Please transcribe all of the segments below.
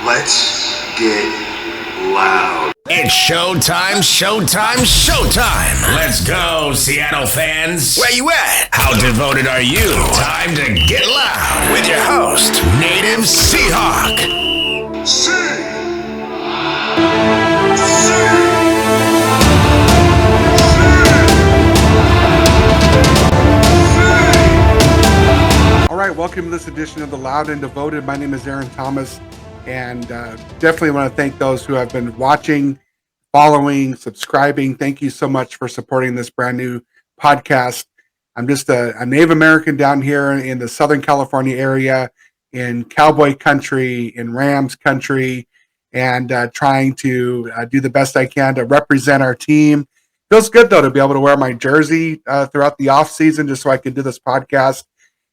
Let's get loud. It's showtime, showtime, showtime. Let's go, Seattle fans. Where you at? How devoted are you? Time to get loud with your host, Native Seahawk. All right, welcome to this edition of The Loud and Devoted. My name is Aaron Thomas, and definitely want to thank those who have been watching, following, subscribing. Thank you so much for supporting this brand new podcast. I'm just a Native American down here in the Southern California area, in cowboy country, in Rams country, and trying to do the best I can to represent our team. Feels good, though, to be able to wear my jersey throughout the off season just so I can do this podcast.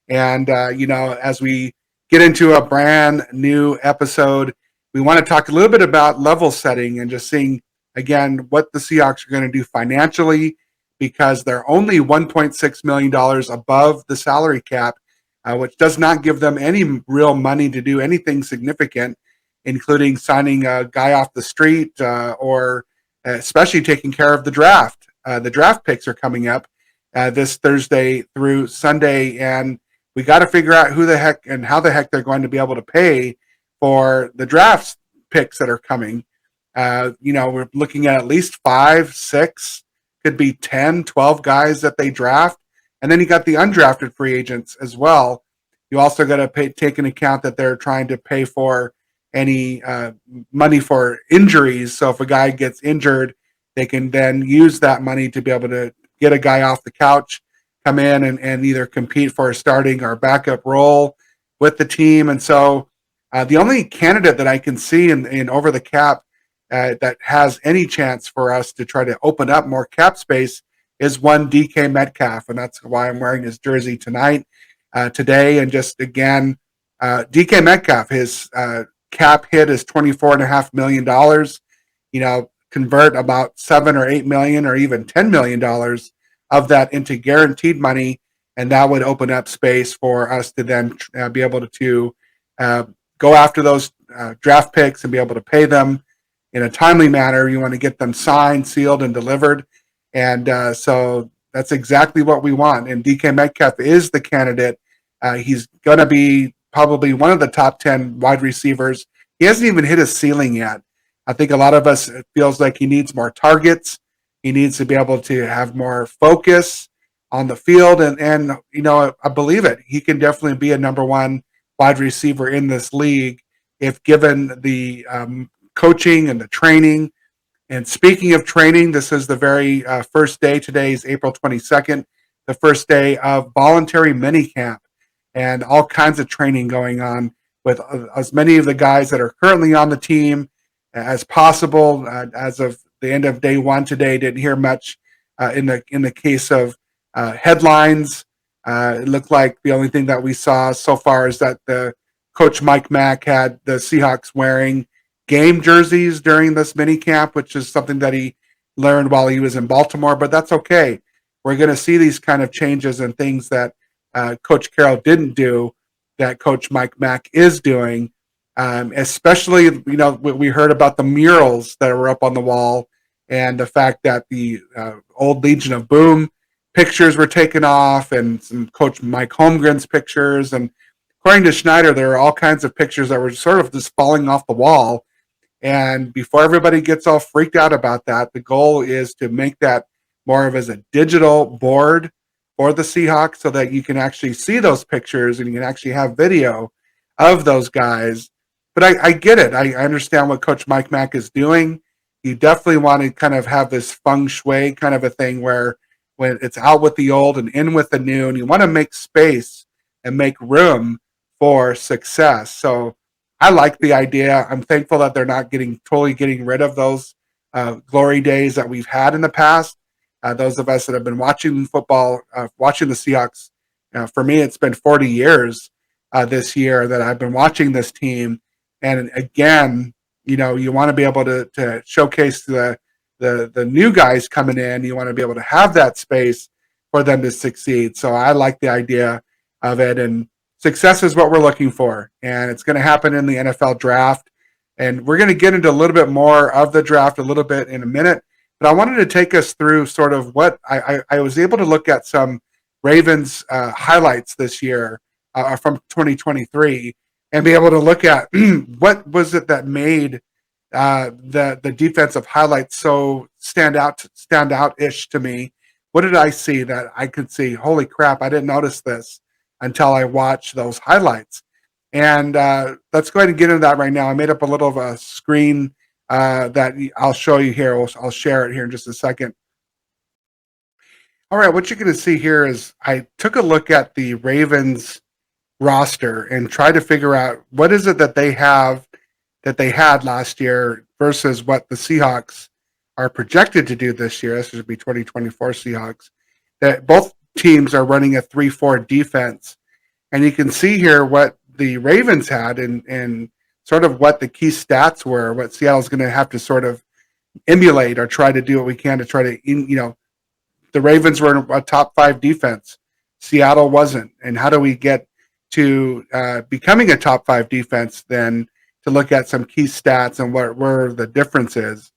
And, as we get into a brand new episode, we want to talk a little bit about level setting and just seeing, again, what the Seahawks are going to do financially, because they're only $1.6 million above the salary cap, which does not give them any real money to do anything significant, including signing a guy off the street or especially taking care of the draft. The draft picks are coming up this Thursday through Sunday, and we got to figure out who the heck and how the heck they're going to be able to pay for the draft picks that are coming. We're looking at least 5, 6, could be 10, 12 guys that they draft. And then you got the undrafted free agents as well. You also got to take into account that they're trying to pay for any money for injuries. So if a guy gets injured, they can then use that money to be able to get a guy off the couch, come in and either compete for a starting or backup role with the team. And so the only candidate that I can see in over the cap that has any chance for us to try to open up more cap space is one DK Metcalf. And that's why I'm wearing his jersey today. And just again, DK Metcalf, his cap hit is $24.5 million, convert about 7 or 8 million or even $10 million of that into guaranteed money, and that would open up space for us to then be able to go after those draft picks and be able to pay them in a timely manner. You want to get them signed, sealed, and delivered, and so that's exactly what we want. And DK Metcalf is the candidate. He's going to be probably one of the top 10 wide receivers. He hasn't even hit his ceiling yet. I think a lot of us, it feels like he needs more targets. He needs to be able to have more focus on the field. And I believe it. He can definitely be a number one wide receiver in this league if given the coaching and the training. And speaking of training, this is the very first day. Today is April 22nd, the first day of voluntary minicamp and all kinds of training going on with as many of the guys that are currently on the team as possible. As of the end of day one today, didn't hear much in the case of headlines. It looked like the only thing that we saw so far is that the coach Mike Mack had the Seahawks wearing game jerseys during this mini camp, which is something that he learned while he was in Baltimore, but that's okay. We're going to see these kind of changes and things that Coach Carroll didn't do that Coach Mike Mack is doing. Especially, we heard about the murals that were up on the wall and the fact that the old Legion of Boom pictures were taken off and some Coach Mike Holmgren's pictures. And according to Schneider, there are all kinds of pictures that were sort of just falling off the wall. And before everybody gets all freaked out about that, the goal is to make that more of as a digital board for the Seahawks so that you can actually see those pictures and you can actually have video of those guys. But I get it. I understand what Coach Mike Mack is doing. You definitely want to kind of have this feng shui kind of a thing where when it's out with the old and in with the new, and you want to make space and make room for success. So I like the idea. I'm thankful that they're not totally getting rid of those glory days that we've had in the past. Those of us that have been watching football, watching the Seahawks, for me, it's been 40 years this year that I've been watching this team. And again, you want to be able to showcase the new guys coming in. You want to be able to have that space for them to succeed. So I like the idea of it. And success is what we're looking for. And it's going to happen in the NFL draft. And we're going to get into a little bit more of the draft a little bit in a minute. But I wanted to take us through sort of what I was able to look at some Ravens highlights this year from 2023 and be able to look at what was it that made the defensive highlights so stand out ish to me. What did I see that I could see? Holy crap! I didn't notice this until I watched those highlights. And let's go ahead and get into that right now. I made up a little of a screen that I'll show you here. I'll share it here in just a second. All right, what you're going to see here is I took a look at the Ravens roster and tried to figure out what is it that they have that they had last year versus what the Seahawks are projected to do this year. This would be 2024 Seahawks. That both teams are running a 3-4 defense. And you can see here what the Ravens had and sort of what the key stats were, what Seattle's going to have to sort of emulate or try to do what we can to try to, the Ravens were a top 5 defense. Seattle wasn't. And how do we get to becoming a top 5 defense then to look at some key stats and where the difference is?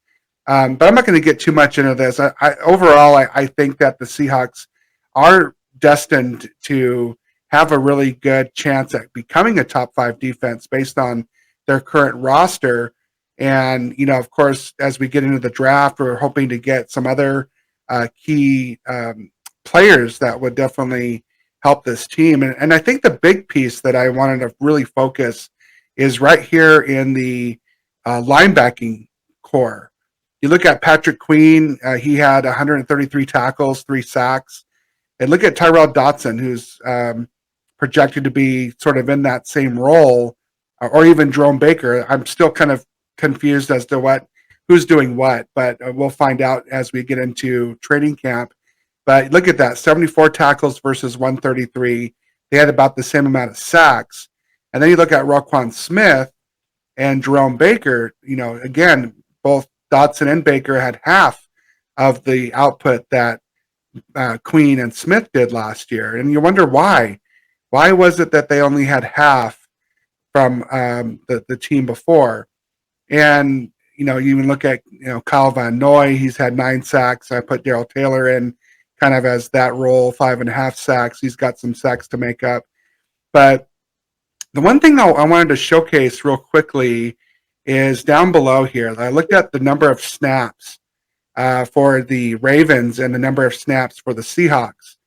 But I'm not going to get too much into this. Overall, I think that the Seahawks are destined to have a really good chance at becoming a top 5 defense based on their current roster. And, of course, as we get into the draft, we're hoping to get some other key players that would definitely help this team. And I think the big piece that I wanted to really focus is right here in the linebacking core. You look at Patrick Queen, he had 133 tackles, 3 sacks. And look at Tyrell Dotson, who's projected to be sort of in that same role, or even Jerome Baker. I'm still kind of confused as to who's doing what, but we'll find out as we get into training camp. But look at that, 74 tackles versus 133. They had about the same amount of sacks. And then you look at Roquan Smith and Jerome Baker, again, both Dotson and Baker had half of the output that Queen and Smith did last year. And you wonder why. Why was it that they only had half from the team before? And, you even look at, Kyle Van Noy, he's had 9 sacks. I put Darrell Taylor in kind of as that role, 5.5 sacks. He's got some sacks to make up. But the one thing I wanted to showcase real quickly is down below here. I looked at the number of snaps for the Ravens and the number of snaps for the Seahawks.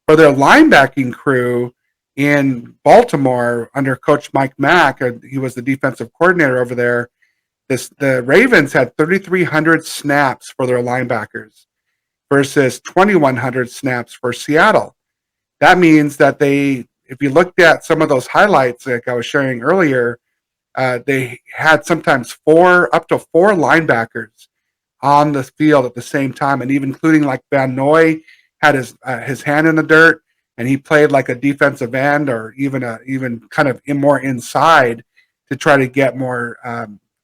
For their linebacking crew in Baltimore under Coach Mike Mack, he was the defensive coordinator over there, the Ravens had 3,300 snaps for their linebackers versus 2,100 snaps for Seattle. That means that if you looked at some of those highlights like I was sharing earlier, they had sometimes up to four linebackers on the field at the same time, and even including like Van Noy had his hand in the dirt, and he played like a defensive end or even kind of more inside to try to get more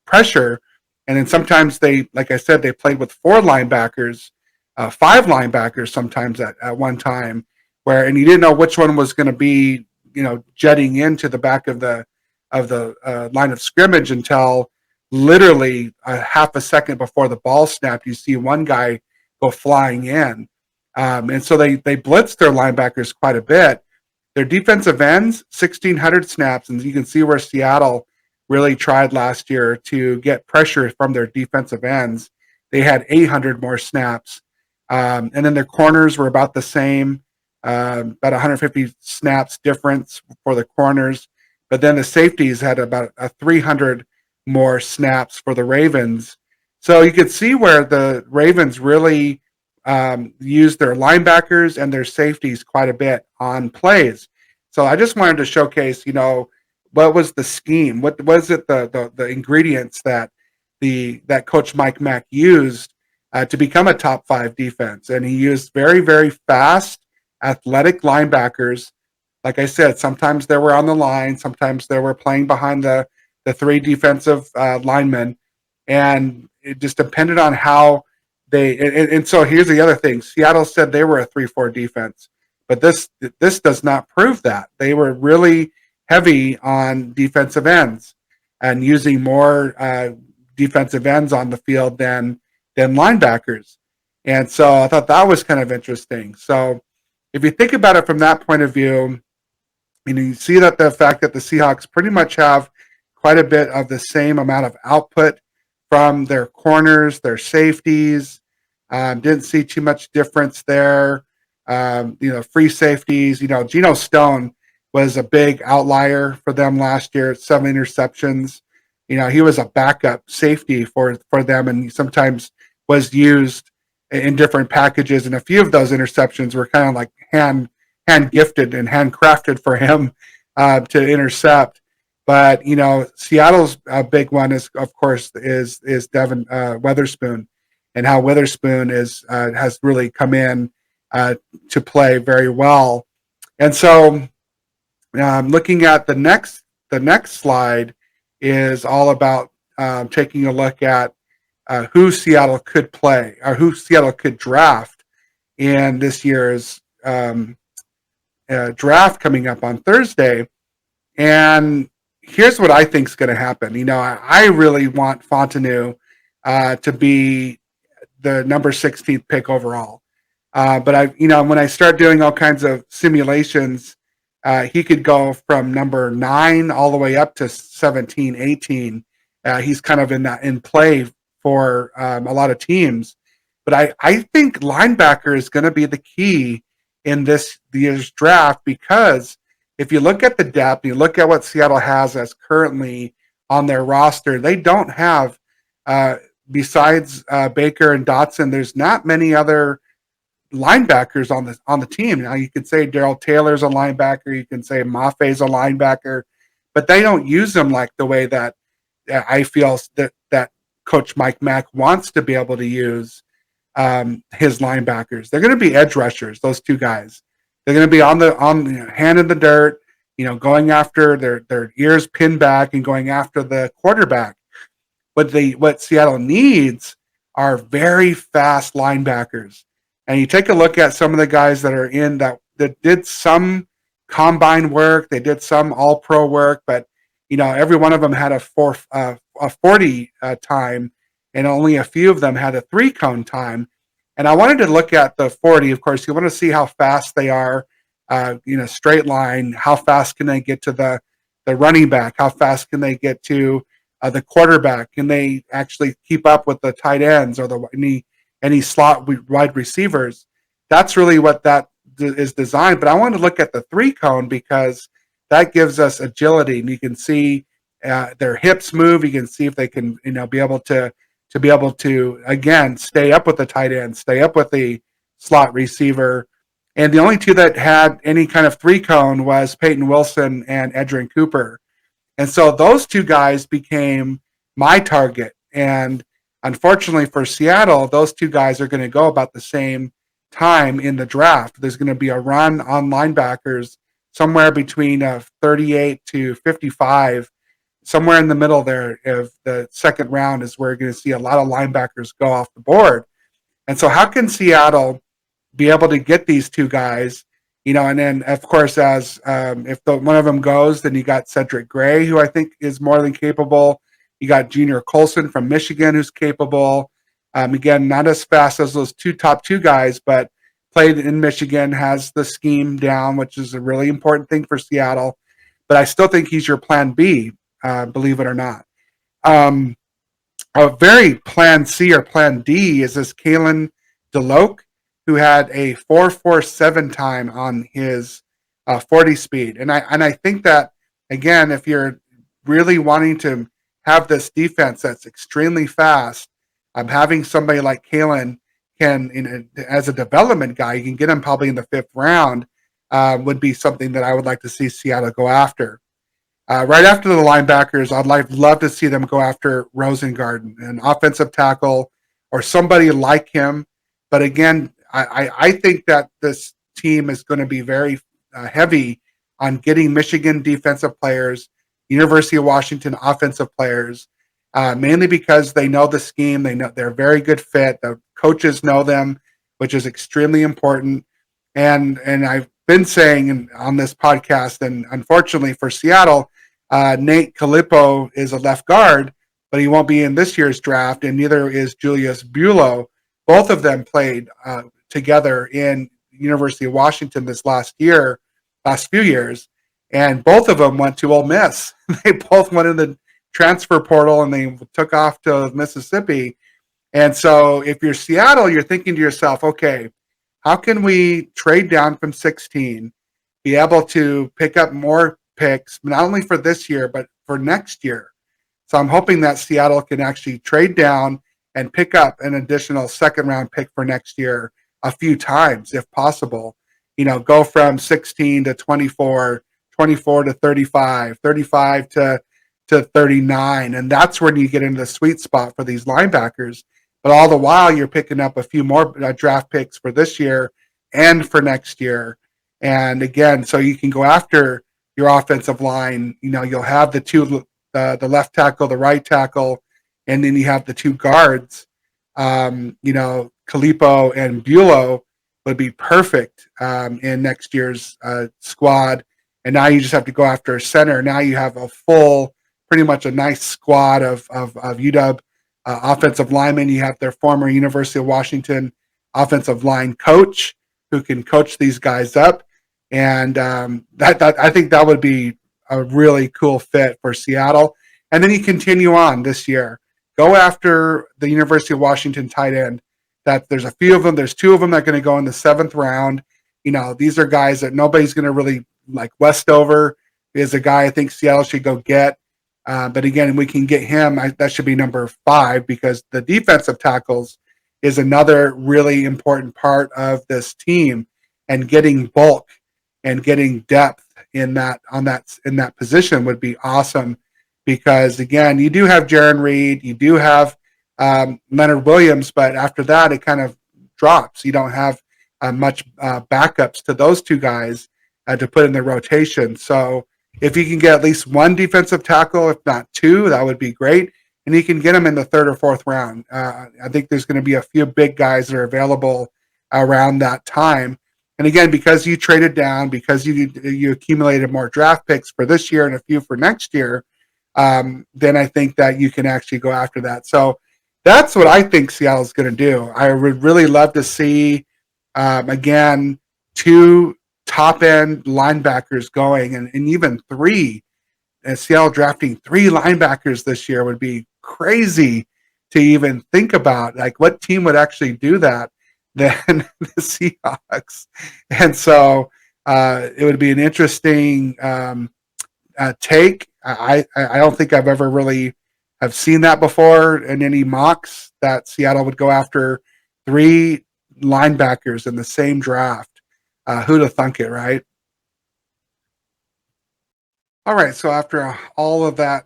pressure. And then sometimes like I said, they played with 4 linebackers, 5 linebackers sometimes at one time, and you didn't know which one was going to be, jetting into the back of the line of scrimmage until literally a half a second before the ball snapped. You see one guy go flying in. And so they blitzed their linebackers quite a bit. Their defensive ends, 1,600 snaps, and you can see where Seattle really tried last year to get pressure from their defensive ends. They had 800 more snaps. And then their corners were about the same, about 150 snaps difference for the corners. But then the safeties had about 300 more snaps for the Ravens. So you could see where the Ravens really used their linebackers and their safeties quite a bit on plays. So I just wanted to showcase, what was the scheme? What was it, the ingredients that Coach Mike Mack used to become a top 5 defense? And he used very, very fast, athletic linebackers. Like I said, sometimes they were on the line, sometimes they were playing behind the 3 defensive linemen, and it just depended on how they. And so here's the other thing: Seattle said they were a 3-4 defense, but this does not prove that. They were really heavy on defensive ends. and using more defensive ends on the field than linebackers. And so I thought that was kind of interesting. So if you think about it from that point of view, you see that the fact that the Seahawks pretty much have quite a bit of the same amount of output from their corners, their safeties. Didn't see too much difference there. Free safeties. Geno Stone was a big outlier for them last year. 7 interceptions. He was a backup safety for them, and he sometimes was used in different packages. And a few of those interceptions were kind of like hand gifted and handcrafted for him to intercept. But Seattle's big one is, of course, is Devin Witherspoon, and how Witherspoon has really come in to play very well. And so, looking at the next slide is all about taking a look at who Seattle could play or who Seattle could draft in this year's draft coming up on Thursday. And here's what I think is going to happen. I really want Fontenot to be the number 16th pick overall. But when I start doing all kinds of simulations, he could go from number 9 all the way up to 17, 18. He's kind of in play for a lot of teams. But I think linebacker is going to be the key in this year's draft, because if you look at the depth, you look at what Seattle has as currently on their roster, they don't have, besides Baker and Dotson, there's not many other linebackers on the team. Now, you could say Darrell Taylor's a linebacker, you can say Maffei's a linebacker, but they don't use them like the way that I feel that Coach Mike Mack wants to be able to use his linebackers. They're going to be edge rushers, those two guys. They're going to be on hand in the dirt, going after their ears pinned back and going after the quarterback. What Seattle needs are very fast linebackers. And you take a look at some of the guys that are in that did some combine work, they did some all-pro work, but every one of them had a 40 time, and only a few of them had a 3-cone time. And I wanted to look at the 40. Of course, you want to see how fast they are, straight line. How fast can they get to the running back? How fast can they get to the quarterback? Can they actually keep up with the tight ends or any slot wide receivers? That's really what that is designed. But I want to look at the 3-cone because that gives us agility, and you can see their hips move. You can see if they can, be able to again stay up with the tight end, stay up with the slot receiver. And the only two that had any kind of 3-cone was Peyton Wilson and Edgerrin Cooper. And so those two guys became my target. And unfortunately for Seattle, those two guys are going to go about the same time in the draft. There's going to be a run on linebackers somewhere between 38 to 55. Somewhere in the middle there of the second round is where you're going to see a lot of linebackers go off the board. And so how can Seattle be able to get these two guys? And then, of course, as if one of them goes, then you got Cedric Gray, who I think is more than capable. You got Junior Colson from Michigan, who's capable. Again, not as fast as those top two guys, but played in Michigan, has the scheme down, which is a really important thing for Seattle. But I still think he's your plan B. Believe it or not. A very plan C or plan D is this Kalen DeLoach, who had a 4.47 time on his 40 speed. And I think that, again, if you're really wanting to have this defense that's extremely fast, having somebody like Kalen as a development guy, you can get him probably in the 5th round, would be something that I would like to see Seattle go after. Right after the linebackers, I'd love to see them go after Rosengarten, an offensive tackle, or somebody like him. But again, I think that this team is going to be very heavy on getting Michigan defensive players, University of Washington offensive players, mainly because they know the scheme. They know they're a very good fit. The coaches know them, which is extremely important. And I've been saying on this podcast, and unfortunately for Seattle, Nate Calippo is a left guard, but he won't be in this year's draft, and neither is Julius Buelow. Both of them played together in University of Washington this last few years, and both of them went to Ole Miss. They both went in the transfer portal and they took off to Mississippi. And so if you're Seattle, you're thinking to yourself, okay, how can we trade down from 16, be able to pick up more picks, not only for this year, but for next year? So I'm hoping that Seattle can actually trade down and pick up an additional second round pick for next year a few times, if possible. Go from 16 to 24, 24 to 35, 35 to 39. And that's when you get into the sweet spot for these linebackers. But all the while, you're picking up a few more draft picks for this year and for next year. And again, so you can go after your offensive line. You'll have the left tackle, the right tackle, and then you have the two guards. Calippo and Buelow would be perfect in next year's squad. And now you just have to go after a center. Now you have pretty much a nice squad of UW offensive linemen. You have their former University of Washington offensive line coach who can coach these guys up. And I think that would be a really cool fit for Seattle. And then you continue on this year. Go after the University of Washington tight end. That there's a few of them. There's two of them that are going to go in the 7th round. These are guys that nobody's going to really like. Westover is a guy I think Seattle should go get. But again, we can get him. That should be number 5 because the defensive tackles is another really important part of this team, and getting bulk and getting depth in that position would be awesome. Because again, you do have Jaron Reed, you do have Leonard Williams, but after that, it kind of drops. You don't have much backups to those two guys to put in the rotation. So if you can get at least one defensive tackle, if not two, that would be great. And you can get them in the 3rd or 4th round. I think there's going to be a few big guys that are available around that time. And again, because you traded down, because you accumulated more draft picks for this year and a few for next year, then I think that you can actually go after that. So that's what I think Seattle's going to do. I would really love to see, again, 2 top-end linebackers going, and even 3. And Seattle drafting 3 linebackers this year would be crazy to even think about. Like, what team would actually do that than the Seahawks? And so it would be an interesting take. I don't think I've ever really have seen that before in any mocks, that Seattle would go after 3 linebackers in the same draft. Who'd have thunk it, right? All right, so after all of that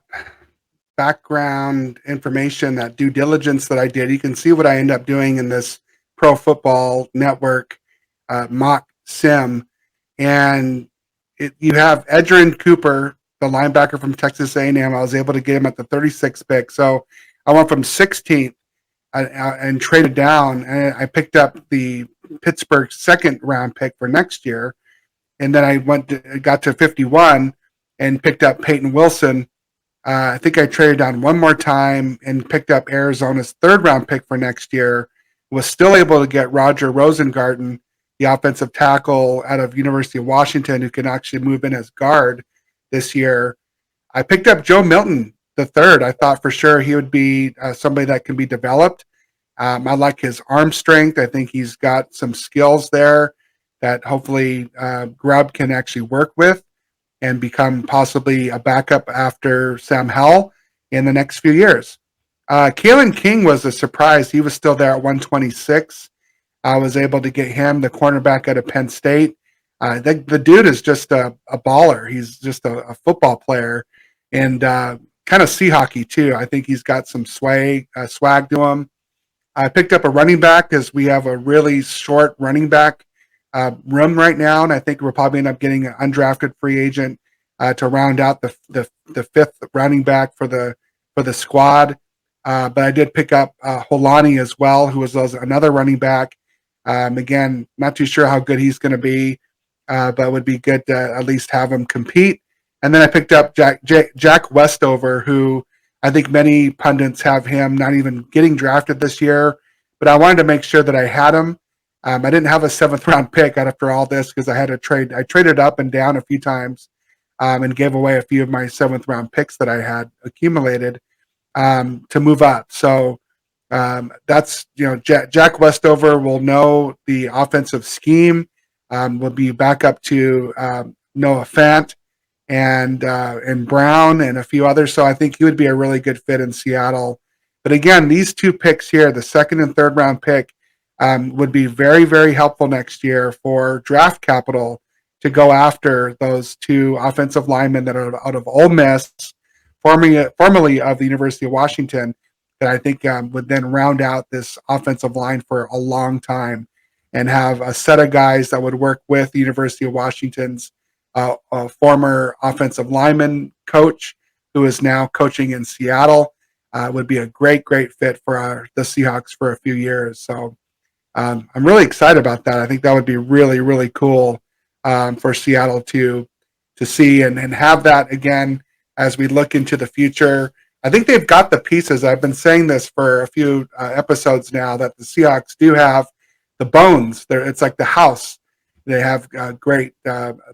background information, that due diligence that I did, you can see what I end up doing in this Pro Football Network mock sim. And you have Edgerrin Cooper, the linebacker from Texas A&M. I was able to get him at the 36th pick. So I went from 16th and traded down, and I picked up the Pittsburgh 2nd round pick for next year. And then I got to 51 and picked up Peyton Wilson. I think I traded down one more time and picked up Arizona's 3rd round pick for next year. Was still able to get Roger Rosengarten, the offensive tackle out of University of Washington, who can actually move in as guard this year. I picked up Joe Milton the 3rd. I thought for sure he would be somebody that can be developed. I like his arm strength. I think he's got some skills there that hopefully Grubb can actually work with and become possibly a backup after Sam Howell in the next few years. Kalen King was a surprise. He was still there at 126. I was able to get him, the cornerback out of Penn State. The dude is just a baller. He's just a football player, and kind of sea hockey too. I think he's got some swag to him. I picked up a running back because we have a really short running back room right now, and I think we'll probably end up getting an undrafted free agent to round out the 5th running back for the squad. But I did pick up Holani as well, who was another running back. Again, not too sure how good he's going to be, but it would be good to at least have him compete. And then I picked up Jack Westover, who I think many pundits have him not even getting drafted this year. But I wanted to make sure that I had him. I didn't have a seventh round pick after all this because I had to trade. I traded up and down a few times and gave away a few of my seventh round picks that I had accumulated to move up. So that's Jack Westover will know the offensive scheme. Will be back up to Noah Fant and Brown and a few others. So I think he would be a really good fit in Seattle. But again, these two picks here, the second and third round pick, would be very, very helpful next year for draft capital to go after those two offensive linemen that are out of Ole Miss, formerly of the University of Washington, that I think would then round out this offensive line for a long time and have a set of guys that would work with the University of Washington's a former offensive lineman coach who is now coaching in Seattle. Would be a great, great fit for the Seahawks for a few years. So I'm really excited about that. I think that would be really, really cool for Seattle to see and have that again as we look into the future. I think they've got the pieces. I've been saying this for a few episodes now that the Seahawks do have the bones. It's like the house. They have great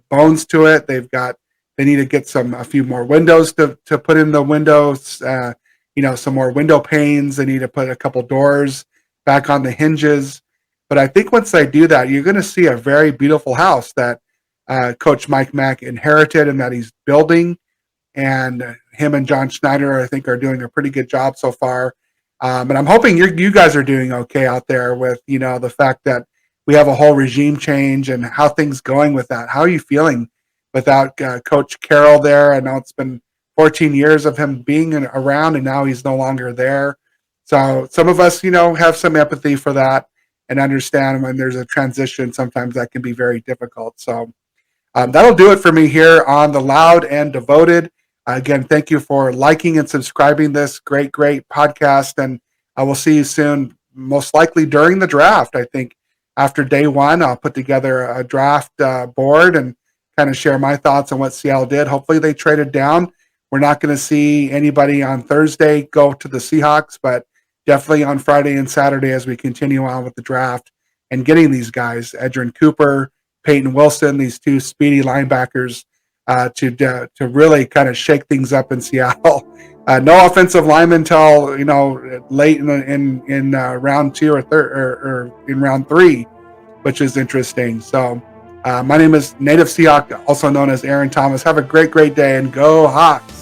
bones to it. They need to get a few more windows to put in the windows. Some more window panes. They need to put a couple doors back on the hinges. But I think once they do that, you're going to see a very beautiful house that Coach Mike Mack inherited and that he's building. And him and John Schneider, I think, are doing a pretty good job so far. And I'm hoping you guys are doing okay out there with the fact that we have a whole regime change and how things going with that. How are you feeling without Coach Carroll there? I know it's been 14 years of him being around, and now he's no longer there. So some of us, have some empathy for that and understand when there's a transition. Sometimes that can be very difficult. So that'll do it for me here on the Loud and Devoted. Again, thank you for liking and subscribing this great, great podcast. And I will see you soon, most likely during the draft. I think after day one, I'll put together a draft board and kind of share my thoughts on what Seattle did. Hopefully they traded down. We're not going to see anybody on Thursday go to the Seahawks, but definitely on Friday and Saturday as we continue on with the draft and getting these guys, Edgerrin Cooper, Peyton Wilson, these two speedy linebackers, to really kind of shake things up in Seattle. No offensive lineman until late in round two or third or in round three, which is interesting. So my name is Native Seahawk, also known as Aaron Thomas. Have a great, great day and go Hawks.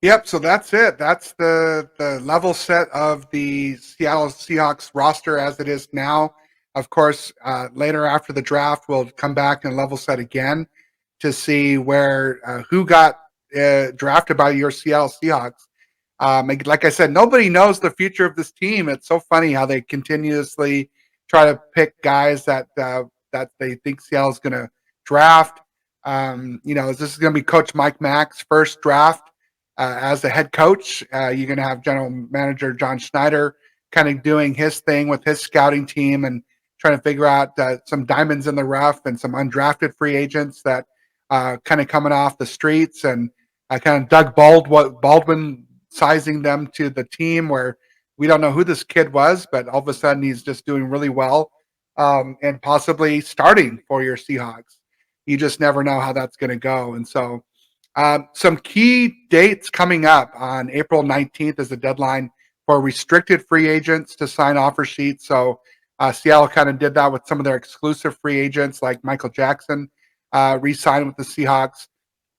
Yep. So that's it. That's the level set of the Seattle Seahawks roster as it is now. Of course, later after the draft, we'll come back and level set again to see where who got drafted by your Seattle Seahawks. Like I said, nobody knows the future of this team. It's so funny how they continuously try to pick guys that they think Seattle's going to draft. This is going to be Coach Mike Mack's first draft as the head coach. You're going to have General Manager John Schneider kind of doing his thing with his scouting team and trying to figure out some diamonds in the rough and some undrafted free agents that kind of coming off the streets and kind of Doug Baldwin sizing them to the team where we don't know who this kid was, but all of a sudden he's just doing really well and possibly starting for your Seahawks. You just never know how that's going to go. And so some key dates coming up on April 19th is the deadline for restricted free agents to sign offer sheets. So Seattle kind of did that with some of their exclusive free agents like Michael Jackson re-signed with the Seahawks.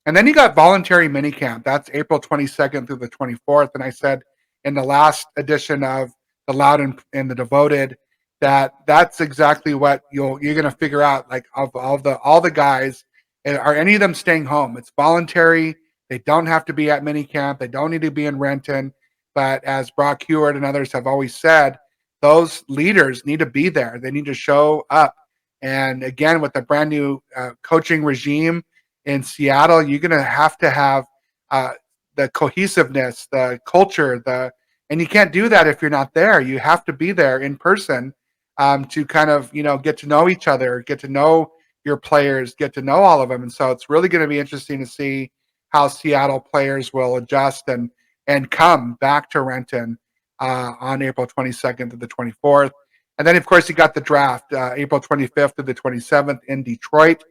And then you got voluntary minicamp. That's April 22nd through the 24th. And I said in the last edition of the Loud and the Devoted that's exactly what you're going to figure out. Like of all the guys, are any of them staying home? It's voluntary. They don't have to be at minicamp. They don't need to be in Renton. But as Brock Hewitt and others have always said, those leaders need to be there. They need to show up. And again, with the brand new coaching regime in Seattle, you're going to have the cohesiveness, the culture, and you can't do that if you're not there. You have to be there in person to kind of, get to know each other, get to know your players, get to know all of them. And so it's really going to be interesting to see how Seattle players will adjust and come back to Renton on April 22nd to the 24th. And then, of course, you got the draft, April 25th to the 27th in Detroit.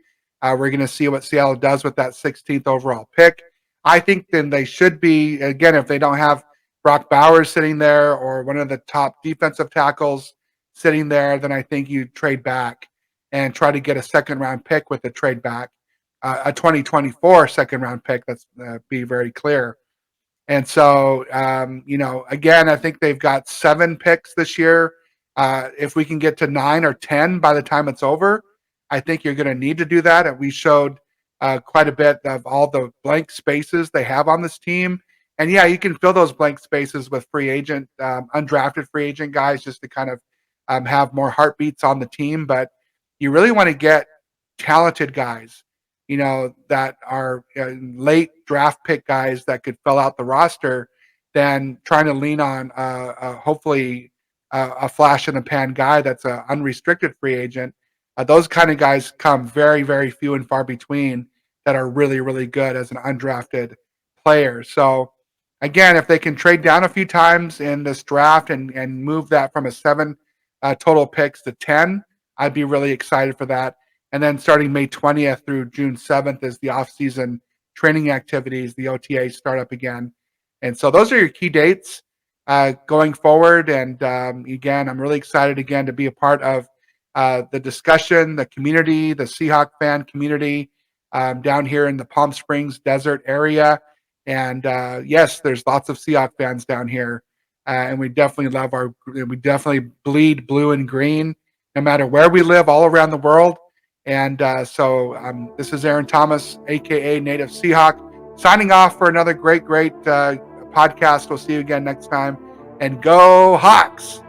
We're going to see what Seattle does with that 16th overall pick. I think then they should be, again, if they don't have Brock Bowers sitting there or one of the top defensive tackles sitting there, then I think you trade back and try to get a second-round pick with the trade back, a 2024 second-round pick. Let's be very clear. And so, again, I think they've got 7 picks this year. If we can get to 9 or 10 by the time it's over, I think you're going to need to do that. And we showed quite a bit of all the blank spaces they have on this team. And yeah, you can fill those blank spaces with free agent, undrafted free agent guys just to kind of have more heartbeats on the team. But you really want to get talented guys, that are late draft pick guys that could fill out the roster than trying to lean on hopefully a flash in the pan guy that's an unrestricted free agent. Those kind of guys come very, very few and far between that are really, really good as an undrafted player. So again, if they can trade down a few times in this draft and move that from a 7 total picks to 10, I'd be really excited for that. And then starting May 20th through June 7th is the off-season training activities, the OTA start up again. And so those are your key dates going forward. And again, I'm really excited again to be a part of the discussion, the community, the Seahawk fan community down here in the Palm Springs desert area. And yes, there's lots of Seahawk fans down here. And we definitely we definitely bleed blue and green no matter where we live all around the world. And so this is Aaron Thomas, a.k.a. Native Seahawk, signing off for another great podcast. We'll see you again next time. And go Hawks!